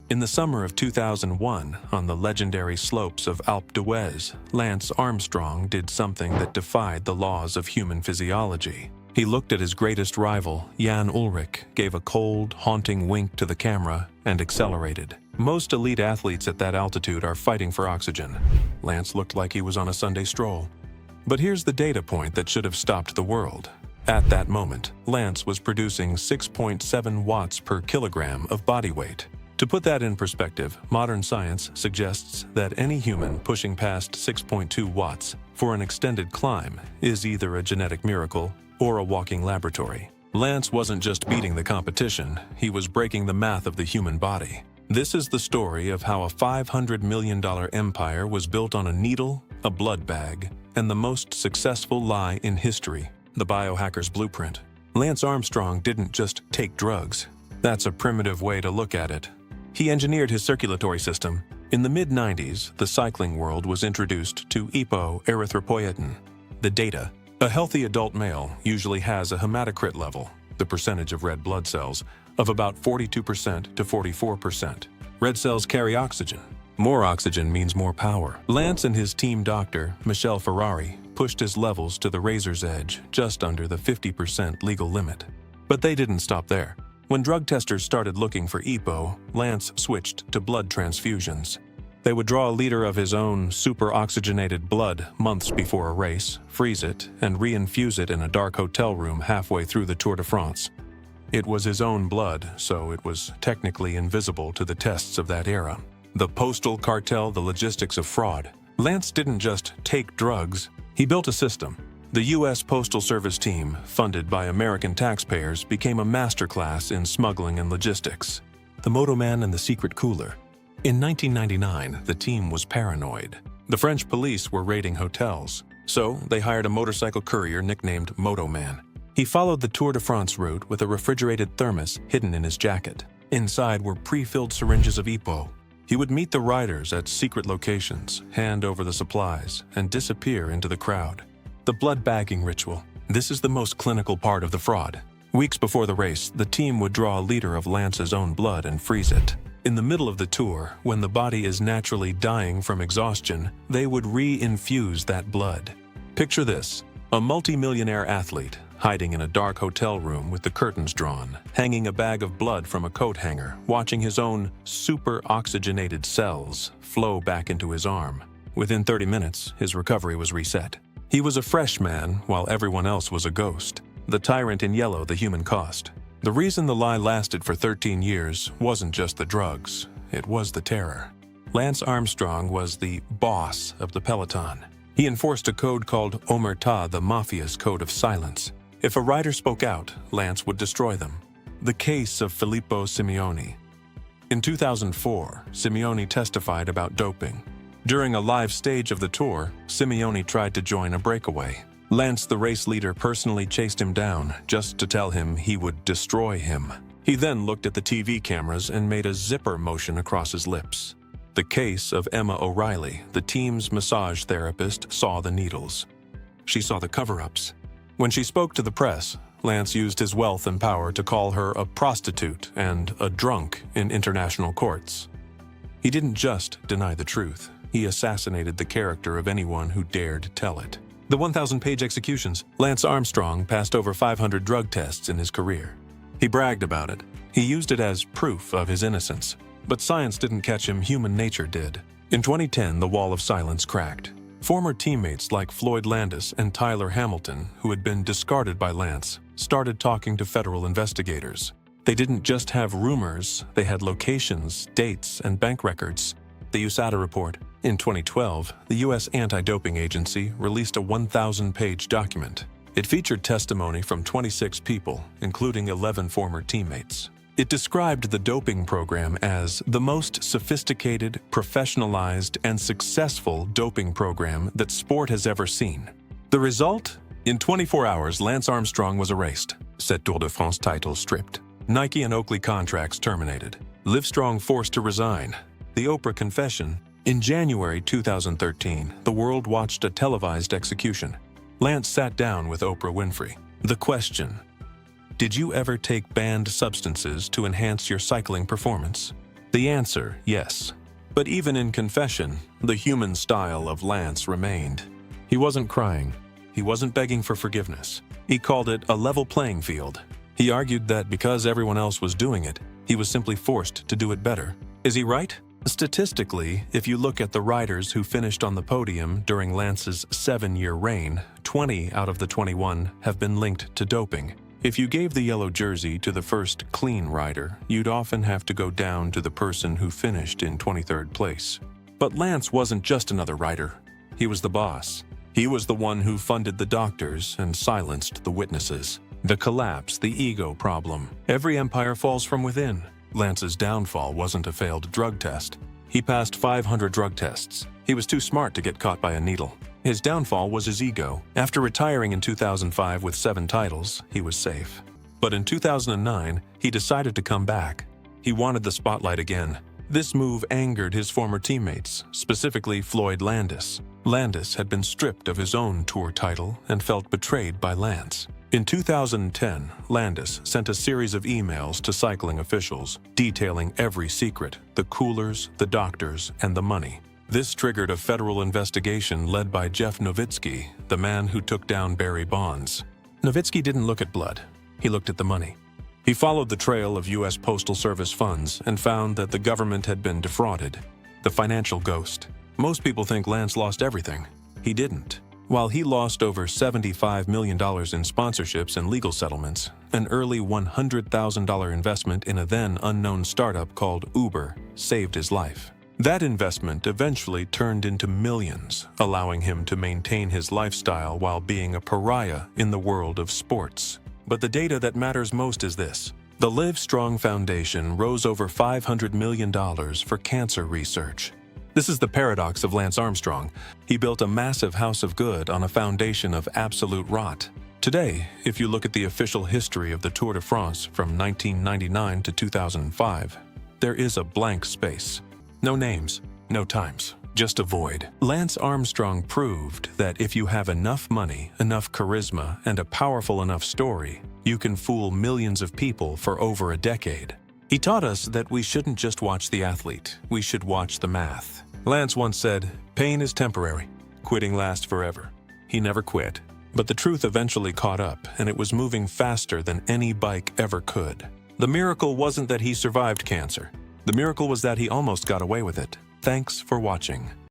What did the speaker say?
In the summer of 2001, on the legendary slopes of Alpe d'Huez, Lance Armstrong did something that defied the laws of human physiology. He looked at his greatest rival, Jan Ullrich, gave a cold, haunting wink to the camera, and accelerated. Most elite athletes at that altitude are fighting for oxygen. Lance looked like he was on a Sunday stroll. But here's the data point that should have stopped the world. At that moment, Lance was producing 6.7 watts per kilogram of body weight. To put that in perspective, modern science suggests that any human pushing past 6.2 watts for an extended climb is either a genetic miracle or a walking laboratory. Lance wasn't just beating the competition, he was breaking the math of the human body. This is the story of how a $500 million empire was built on a needle, a blood bag, and the most successful lie in history, the biohacker's blueprint. Lance Armstrong didn't just take drugs. That's a primitive way to look at it. He engineered his circulatory system. In the mid-90s, the cycling world was introduced to erythropoietin, the data. A healthy adult male usually has a hematocrit level, the percentage of red blood cells, of about 42% to 44%. Red cells carry oxygen. More oxygen means more power. Lance and his team doctor, Michel Ferrari, pushed his levels to the razor's edge, just under the 50% legal limit. But they didn't stop there. When drug testers started looking for EPO, Lance switched to blood transfusions. They would draw a liter of his own super-oxygenated blood months before a race, freeze it, and re-infuse it in a dark hotel room halfway through the Tour de France. It was his own blood, so it was technically invisible to the tests of that era. The postal cartel, the logistics of fraud. Lance didn't just take drugs, he built a system. The U.S. Postal Service team, funded by American taxpayers, became a masterclass in smuggling and logistics. The Motoman and the secret cooler. In 1999, the team was paranoid. The French police were raiding hotels, so they hired a motorcycle courier nicknamed Motoman. He followed the Tour de France route with a refrigerated thermos hidden in his jacket. Inside were pre-filled syringes of EPO. He would meet the riders at secret locations, hand over the supplies, and disappear into the crowd. The blood bagging ritual. This is the most clinical part of the fraud. Weeks before the race, the team would draw a liter of Lance's own blood and freeze it. In the middle of the tour, when the body is naturally dying from exhaustion, they would re-infuse that blood. Picture this: a multi-millionaire athlete hiding in a dark hotel room with the curtains drawn, hanging a bag of blood from a coat hanger, watching his own super-oxygenated cells flow back into his arm. Within 30 minutes, his recovery was reset. He was a fresh man while everyone else was a ghost. The tyrant in yellow, the human cost. The reason the lie lasted for 13 years wasn't just the drugs, it was the terror. Lance Armstrong was the boss of the peloton. He enforced a code called Omerta, the mafia's code of silence. If a rider spoke out, Lance would destroy them. The case of Filippo Simeoni. In 2004, Simeoni testified about doping. During a live stage of the tour, Simeoni tried to join a breakaway. Lance, the race leader, personally chased him down just to tell him he would destroy him. He then looked at the TV cameras and made a zipper motion across his lips. The case of Emma O'Reilly, the team's massage therapist, saw the needles. She saw the cover-ups. When she spoke to the press, Lance used his wealth and power to call her a prostitute and a drunk in international courts. He didn't just deny the truth. He assassinated the character of anyone who dared tell it. The 1,000-page executions. Lance Armstrong passed over 500 drug tests in his career. He bragged about it. He used it as proof of his innocence. But science didn't catch him, human nature did. In 2010, the wall of silence cracked. Former teammates like Floyd Landis and Tyler Hamilton, who had been discarded by Lance, started talking to federal investigators. They didn't just have rumors, they had locations, dates, and bank records. The USADA report. In 2012, the U.S. Anti-Doping Agency released a 1,000-page document. It featured testimony from 26 people, including 11 former teammates. It described the doping program as the most sophisticated, professionalized, and successful doping program that sport has ever seen. The result? In 24 hours, Lance Armstrong was erased. Set Tour de France title stripped. Nike and Oakley contracts terminated. Livestrong forced to resign. The Oprah confession. In January 2013, the world watched a televised execution. Lance sat down with Oprah Winfrey. The question: did you ever take banned substances to enhance your cycling performance? The answer, yes. But even in confession, the human style of Lance remained. He wasn't crying. He wasn't begging for forgiveness. He called it a level playing field. He argued that because everyone else was doing it, he was simply forced to do it better. Is he right? Statistically, if you look at the riders who finished on the podium during Lance's 7-year reign, 20 out of the 21 have been linked to doping. If you gave the yellow jersey to the first clean rider, you'd often have to go down to the person who finished in 23rd place. But Lance wasn't just another rider. He was the boss. He was the one who funded the doctors and silenced the witnesses. The collapse, the ego problem. Every empire falls from within. Lance's downfall wasn't a failed drug test. He passed 500 drug tests. He was too smart to get caught by a needle. His downfall was his ego. After retiring in 2005 with 7 titles, he was safe. But in 2009, he decided to come back. He wanted the spotlight again. This move angered his former teammates, specifically Floyd Landis. Landis had been stripped of his own tour title and felt betrayed by Lance. In 2010, Landis sent a series of emails to cycling officials, detailing every secret, the coolers, the doctors, and the money. This triggered a federal investigation led by Jeff Nowitzki, the man who took down Barry Bonds. Nowitzki didn't look at blood. He looked at the money. He followed the trail of U.S. Postal Service funds and found that the government had been defrauded. The financial ghost. Most people think Lance lost everything. He didn't. While he lost over $75 million in sponsorships and legal settlements, an early $100,000 investment in a then unknown startup called Uber saved his life. That investment eventually turned into millions, allowing him to maintain his lifestyle while being a pariah in the world of sports. But the data that matters most is this. The Live Strong Foundation rose over $500 million for cancer research. This is the paradox of Lance Armstrong. He built a massive house of good on a foundation of absolute rot. Today, if you look at the official history of the Tour de France from 1999 to 2005, there is a blank space. No names, no times, just a void. Lance Armstrong proved that if you have enough money, enough charisma, and a powerful enough story, you can fool millions of people for over a decade. He taught us that we shouldn't just watch the athlete, we should watch the math. Lance once said, "Pain is temporary, quitting lasts forever." He never quit, but the truth eventually caught up, and it was moving faster than any bike ever could. The miracle wasn't that he survived cancer. The miracle was that he almost got away with it. Thanks for watching.